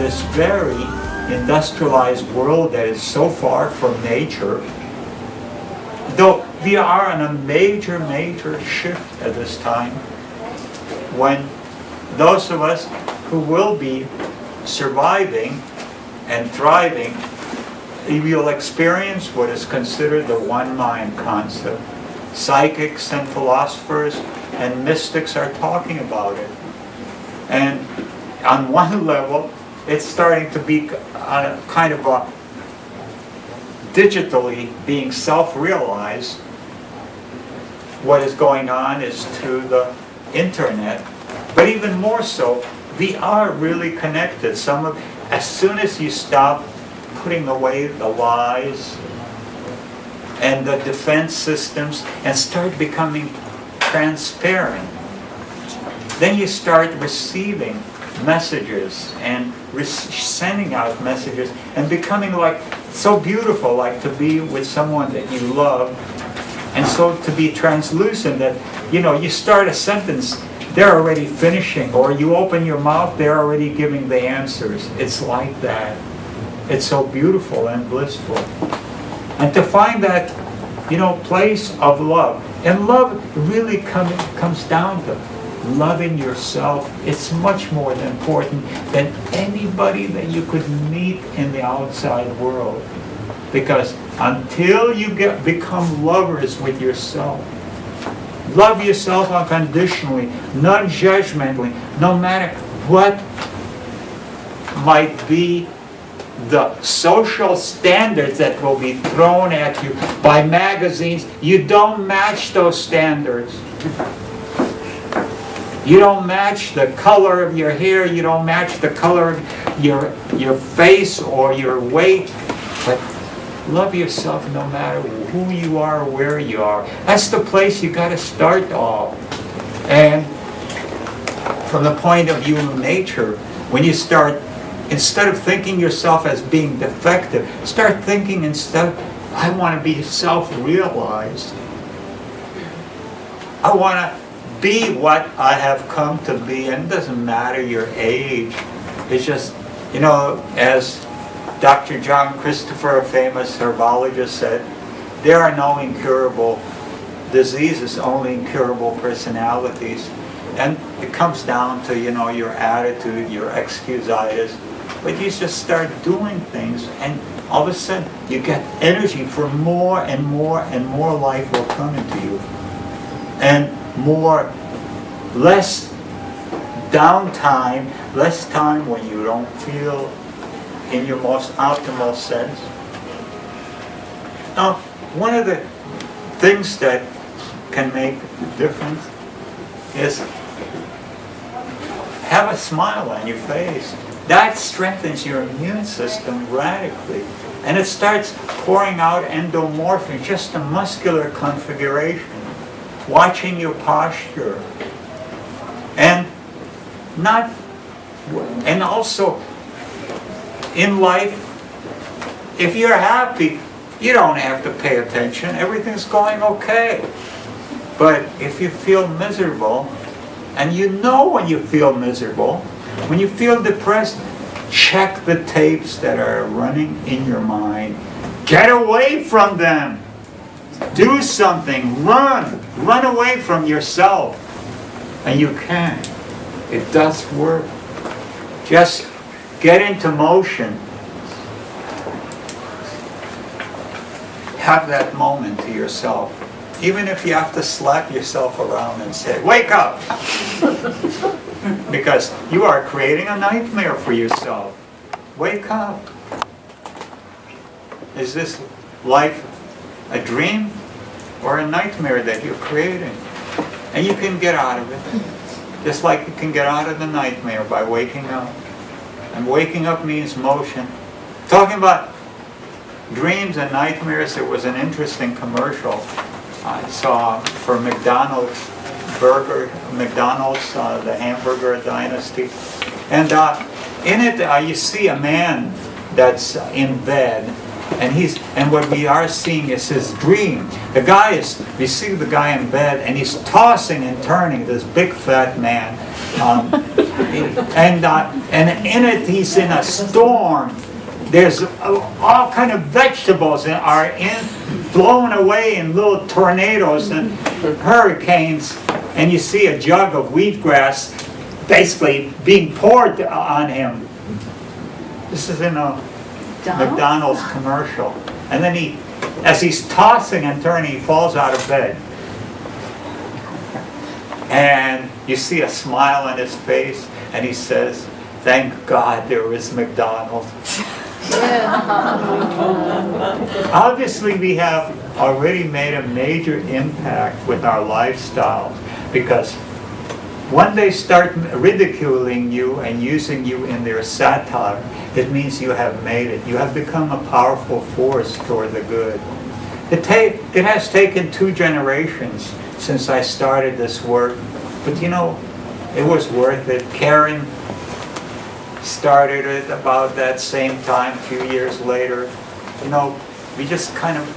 this very industrialized world that is so far from nature, though we are on a major, major shift at this time, when those of us who will be surviving and thriving, we will experience what is considered the one-mind concept. Psychics and philosophers and mystics are talking about it. And on one level, it's starting to be kind of a digitally being self-realized. What is going on is through the internet. But even more so, we are really connected. As soon as you stop putting away the lies and the defense systems and start becoming transparent, then you start receiving messages and sending out messages and becoming like so beautiful, like to be with someone that you love, and so to be translucent that, you start a sentence, they're already finishing, or you open your mouth, they're already giving the answers. It's like that. It's so beautiful and blissful. And to find that, place of love. And love really comes down to loving yourself. It's much more important than anybody that you could meet in the outside world. Because until you become lovers with yourself, love yourself unconditionally, non-judgmentally, no matter what might be the social standards that will be thrown at you by magazines, you don't match those standards. You don't match the color of your hair, you don't match the color of your face or your weight, but love yourself no matter who you are or where you are. That's the place you got to start off. And from the point of view of nature, when you start, instead of thinking yourself as being defective, start thinking instead, I want to be self-realized. I want to be what I have come to be, and it doesn't matter your age. It's just, as Dr. John Christopher, a famous herbologist, said, there are no incurable diseases, only incurable personalities. And it comes down to, your attitude, your excusitis. But you just start doing things, and all of a sudden you get energy for more and more and more life will come into you. And less downtime, less time when you don't feel in your most optimal sense. Now, one of the things that can make a difference is have a smile on your face. That strengthens your immune system radically. And it starts pouring out endomorphin, just a muscular configuration. Watching your posture. And also, in life, if you're happy, you don't have to pay attention. Everything's going okay. But if you feel miserable, and when you feel miserable, when you feel depressed, check the tapes that are running in your mind. Get away from them. Do something. Run away from yourself. And you can. It does work. Just get into motion. Have that moment to yourself. Even if you have to slap yourself around and say, wake up! Because you are creating a nightmare for yourself. Wake up. Is this life a dream or a nightmare that you're creating? And you can get out of it. Just like you can get out of the nightmare by waking up. And waking up means motion. Talking about dreams and nightmares, there was an interesting commercial I saw for McDonald's, the hamburger dynasty. And in it, you see a man that's in bed. And what we are seeing is his dream. We see the guy in bed, and he's tossing and turning, this big fat man. And in it, he's in a storm. There's all kind of vegetables that are blown away in little tornadoes and hurricanes, and you see a jug of wheatgrass basically being poured on him. This is in a McDonald's commercial. And then as he's tossing and turning, he falls out of bed. And you see a smile on his face, and he says, "Thank God there was McDonald's." Obviously, we have already made a major impact with our lifestyle, because when they start ridiculing you and using you in their satire, it means you have made it. You have become a powerful force toward the good. It has taken 2 generations since I started this work, but you know, it was worth it. Karen started it about that same time, a few years later. You know, we just kind of,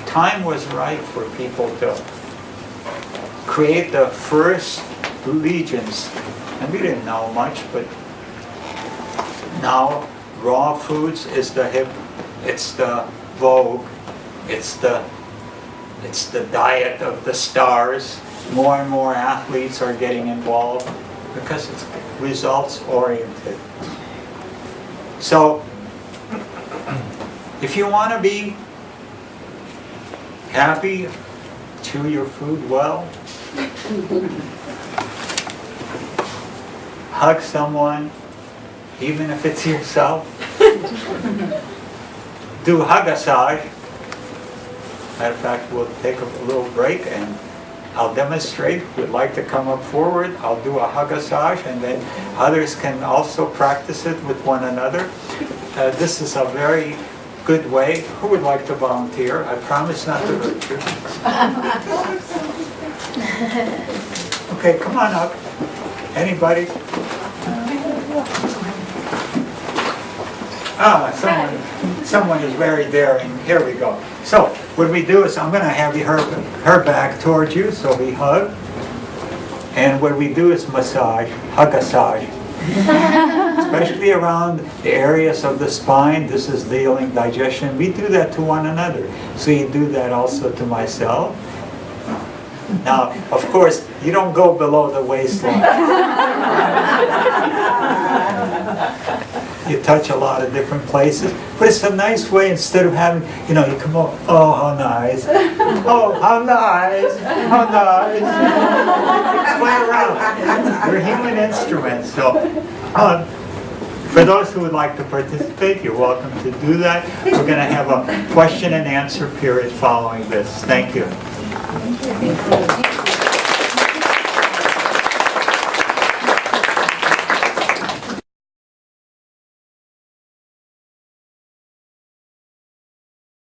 time was right for people to create the first legions. And we didn't know much, but now raw foods is it's the vogue, it's the diet of the stars. More and more athletes are getting involved because it's results oriented. So if you want to be happy, chew your food well, hug someone, even if it's yourself, do hug-a-sage. Matter of fact, we'll take a little break and I'll demonstrate. Who would like to come up forward, I'll do a hug-a-sage, and then others can also practice it with one another. This is a very good way. Who would like to volunteer? I promise not to hurt you. Okay, come on up. Anybody? Someone is very daring. Here we go. So, what we do is I'm going to have her back towards you, so we hug. And what we do is massage, hug-a-sage. Especially around the areas of the spine. This is healing digestion. We do that to one another. So you do that also to myself. Now, of course, you don't go below the waistline. You touch a lot of different places, but it's a nice way. Instead of having, you come over, oh, how nice, oh, how nice, how nice. Play around. We're human instruments, so for those who would like to participate, you're welcome to do that. We're going to have a question and answer period following this. Thank you.